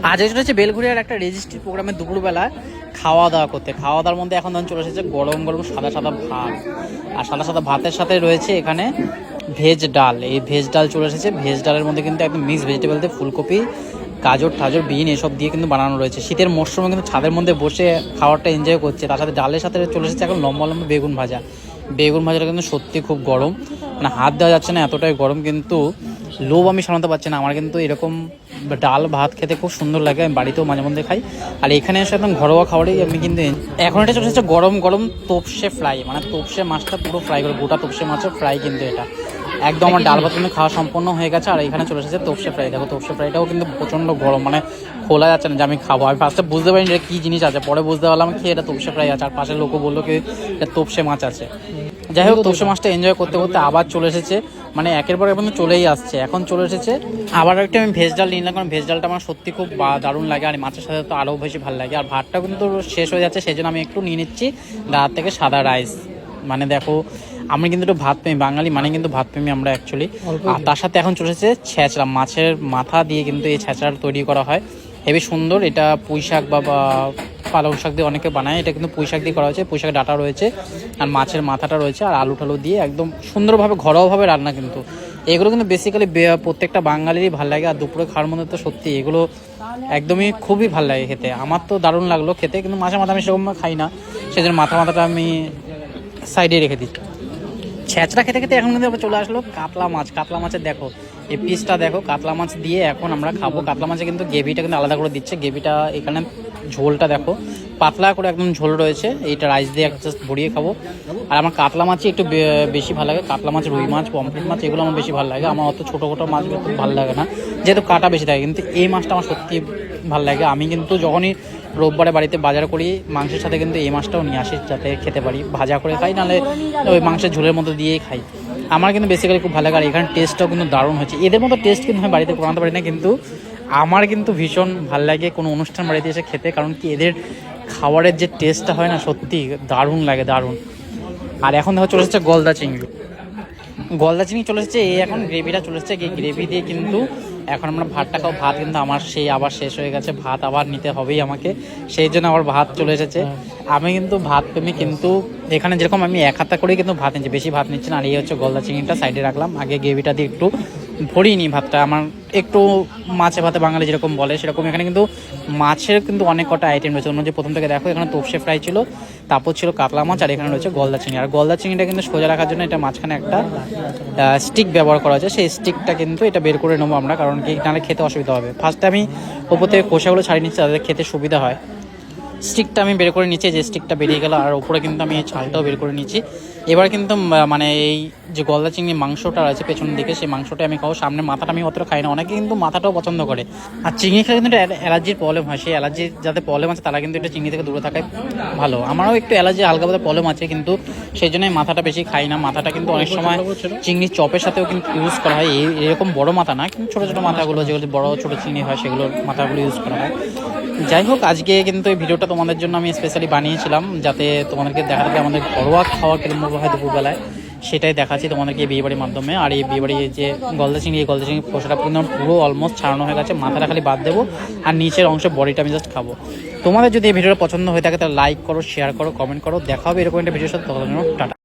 আজ এসে হচ্ছে বেলঘুরিয়ার একটা রেজিস্ট্রি প্রোগ্রামে দুপুরবেলা খাওয়া দাওয়া করতে। খাওয়া দাওয়ার মধ্যে এখন চলে এসেছে গরম গরম সাদা সাদা ভাত, আর সাদা সাদা ভাতের সাথে রয়েছে এখানে ভেজ ডাল। এই ভেজ ডাল চলে এসেছে। ভেজ ডালের মধ্যে কিন্তু একদম মিক্স ভেজিটেবল দিয়ে ফুলকপি, গাজর ঠাজর, বিন এসব দিয়ে কিন্তু বানানো রয়েছে। শীতের মরশুমে কিন্তু ছাদের মধ্যে বসে খাবারটা এনজয় করছে। তার সাথে ডালের সাথে চলে এসেছে এখন লম্বা লম্বা বেগুন ভাজা। বেগুন ভাজাটা কিন্তু সত্যি খুব গরম, মানে হাত দেওয়া যাচ্ছে না, এতটাই গরম। কিন্তু লোভ আমি সামলাতে পারছি না। আমার কিন্তু এরকম ডাল ভাত খেতে খুব সুন্দর লাগে, আমি বাড়িতেও মাঝে মধ্যে খাই। আর এখানে এসে একদম ঘরোয়া খাবারই আমি কিন্তু এখন এটা চলে এসেছে গরম গরম তোপসে ফ্রাই, মানে তোপসে মাছটা পুরো ফ্রাই করে, গোটা তোপসে মাছের ফ্রাই কিন্তু এটা একদম। আমার ডাল ভাত কিন্তু খাওয়া সম্পূর্ণ হয়ে গেছে। আর এখানে চলে এসেছে তোপসে ফ্রাই। দেখো তোপসে ফ্রাইটাও কিন্তু প্রচণ্ড গরম, মানে খোলা যাচ্ছে না যে আমি খাবো। আমি ফার্স্টে বুঝতে পারিনি এটা কী জিনিস আছে, পরে বুঝতে পারলাম কি এটা তোপসে ফ্রাই আছে। আর পাশের লোকও বললো কি এটা তোপসে মাছ আছে। যাই হোক, তোপসে মাছটা এনজয় করতে করতে আবার চলে এসেছে, মানে একের পর এখন চলেই আসছে। এখন চলে এসেছে আবার একটা আমি ভেজ ডাল নিলাম, কারণ ভেজ ডালটা আমার সত্যি খুব দারুণ লাগে। আর মাছের সাথে তো আরও বেশি ভালো লাগে। আর ভাতটা কিন্তু শেষ হয়ে যাচ্ছে, সেই জন্য আমি একটু নিয়ে নিচ্ছি রাত থেকে সাদা রাইস। মানে দেখো, আমি কিন্তু একটু ভাত প্রেমী বাঙালি, মানে কিন্তু ভাত প্রেমী আমরা অ্যাকচুয়ালি। আর তার সাথে এখন চলে এসেছে ছেঁচড়া, মাছের মাথা দিয়ে কিন্তু এই ছেঁচড়াটা তৈরি করা হয়, হেবি সুন্দর। এটা পুঁই শাক বা পালং শাক দিয়ে অনেকে বানায়, এটা কিন্তু পুঁই শাক দিয়ে করা হয়েছে। পুঁই শাক ডাটা রয়েছে আর মাছের মাথাটা রয়েছে, আর আলু টালু দিয়ে একদম সুন্দরভাবে ঘরোয়াভাবে রান্না। কিন্তু এগুলো কিন্তু বেসিক্যালি প্রত্যেকটা বাঙালিরই ভালো লাগে। আর দুপুরে খাওয়ার মধ্যে তো সত্যি এগুলো একদমই খুবই ভালো লাগে খেতে। আমার তো দারুণ লাগলো খেতে, কিন্তু মাছের মাথা আমি সেরকম খাই না, সেজন্য মাথাটা আমি সাইডে রেখে দিই। ছেঁচড়া খেতে খেতে এখন কিন্তু চলে আসলো কাতলা মাছ। কাতলা মাছের দেখো এই পিসটা দেখো, কাতলা মাছ দিয়ে এখন আমরা খাবো। কাতলা মাছে কিন্তু গ্রেভিটা কিন্তু আলাদা করে দিচ্ছে। গ্রেভিটা এখানে ঝোলটা দেখো পাতলা করে একদম ঝোল রয়েছে, এইটা রাইস দিয়ে জাস্ট ভরিয়ে খাবো। আর আমার কাতলা মাছই একটু বেশি ভালো লাগে। কাতলা মাছ, রুই মাছ, পমফ্রেট মাছ এগুলো আমার বেশি ভালো লাগে। আমার অত ছোটো ছোটো মাছগুলো খুব ভালো লাগে না, যেহেতু কাটা বেশি থাকে। কিন্তু এই মাছটা আমার সত্যি ভালো লাগে। আমি কিন্তু যখনই রোববারে বাড়িতে বাজার করি মাংসের সাথে কিন্তু এই মাছটাও নিয়ে আসি, যাতে খেতে পারি। ভাজা করে খাই, নাহলে ওই মাংসের ঝোলের মতো দিয়েই খাই। আমার কিন্তু বেসিক্যালি খুব ভালো লাগে। আর এখানে টেস্টটাও কিন্তু দারুণ হচ্ছে। এদের মতো টেস্ট কিন্তু আমি বাড়িতে বানাতে পারি না, কিন্তু আমার কিন্তু ভীষণ ভালো লাগে কোনো অনুষ্ঠান বাড়িতে এসে খেতে। কারণ কি এদের খাবারের যে টেস্টটা হয় না, সত্যি দারুণ লাগে, দারুণ। আর এখন দেখো চলে এসেছে গলদা চিংড়ি। গলদা চিংড়ি চলে এসেছে, এই এখন গ্রেভিটা চলে এসেছে। এই গ্রেভি দিয়ে কিন্তু এখন আমরা ভাতটা খাবো। ভাত কিন্তু আমার সেই আবার শেষ হয়ে গেছে, ভাত আবার নিতে হবেই আমাকে, সেই জন্য আবার ভাত চলে এসেছে। আমি কিন্তু ভাত প্রেমী, কিন্তু এখানে যেরকম আমি এক হাতা করেই কিন্তু ভাত নিচ্ছি, বেশি ভাত নিচ্ছি না। আর এই হচ্ছে গলদা চিংড়িটা সাইডে রাখলাম, আগে গ্রেভিটা দিয়ে একটু ভরিয়ে নিই ভাতটা। আমার একটু মাছে ভাতে বাঙালি যেরকম বলে সেরকম। এখানে কিন্তু মাছের কিন্তু অনেক কটা আইটেম রয়েছে। অন্য যে প্রথম থেকে দেখো এখানে তোপসে ফ্রাই ছিল, তারপর ছিল কাতলা মাছ, আর এখানে রয়েছে গলদা চিংড়ি। আর গলদা চিংড়িটা কিন্তু সোজা রাখার জন্য এটা মাঝখানে একটা স্টিক ব্যবহার করা হয়েছে। সেই স্টিকটা কিন্তু এটা বের করে নেবো আমরা, কারণ কি নাহলে খেতে অসুবিধা হবে। ফার্স্টে আমি ওপর থেকে খোসাগুলো ছাড়িয়ে নিচ্ছি, তাদের খেতে সুবিধা হয়। স্টিকটা আমি বের করে নিচ্ছি, যে স্টিকটা বেরিয়ে গেল। আর ওপরে কিন্তু আমি এই ছালটাও বের করে নিচ্ছি। এবার কিন্তু মানে এই যে গলদা চিংড়ি মাংসটা রয়েছে পেছনের দিকে, সেই মাংসটা আমি খাবো। সামনে মাথাটা আমি অতটা খাই না, অনেকে কিন্তু মাথাটাও পছন্দ করে। আর চিংড়ি খেলে কিন্তু অ্যালার্জির প্রবলেম হয়, সেই অ্যালার্জির যাতে প্রবলেম আছে তারা কিন্তু এটা চিংড়ি থেকে দূরে থাকায় ভালো। আমারও একটু অ্যালার্জি হালকা পাতলা প্রবলেম আছে, কিন্তু সেই জন্যই মাথাটা বেশি খাই না। মাথাটা কিন্তু অনেক সময় চিংড়ির চপের সাথেও কিন্তু ইউজ করা হয়। এরকম বড় মাথা না, কিন্তু ছোটো ছোটো মাথাগুলো যেগুলো বড় ছোটো চিংড়ি হয় সেগুলোর মাথাগুলো ইউজ করা হয়। যাই হোক, আজকে কিন্তু এই ভিডিওটা তোমাদের জন্য আমি স্পেশালি বানিয়েছিলাম, যাতে তোমাদেরকে দেখা যাবে আমাদের ঘরোয়া খাওয়া কিরকম হয় দুপুরবেলায়, সেটাই দেখাচ্ছি তোমাদেরকে বিয়েবাড়ির মাধ্যমে। আর এই বিয়েবাড়ি যে গলদা চিংড়ি খোসাটা কিন্তু পুরো অলমোস্ট ছাড়ানো হয়ে গেছে, মাথাটা খালি বাদ দেবো। আর নিচের অংশ বডিটা আমি জাস্ট খাবো। তোমাদের যদি এই ভিডিওটা পছন্দ হয়ে থাকে তাহলে লাইক করো, শেয়ার করো, কমেন্ট করো। দেখা হবে এরকম একটা ভিডিওর সাথে। তখন টাটা।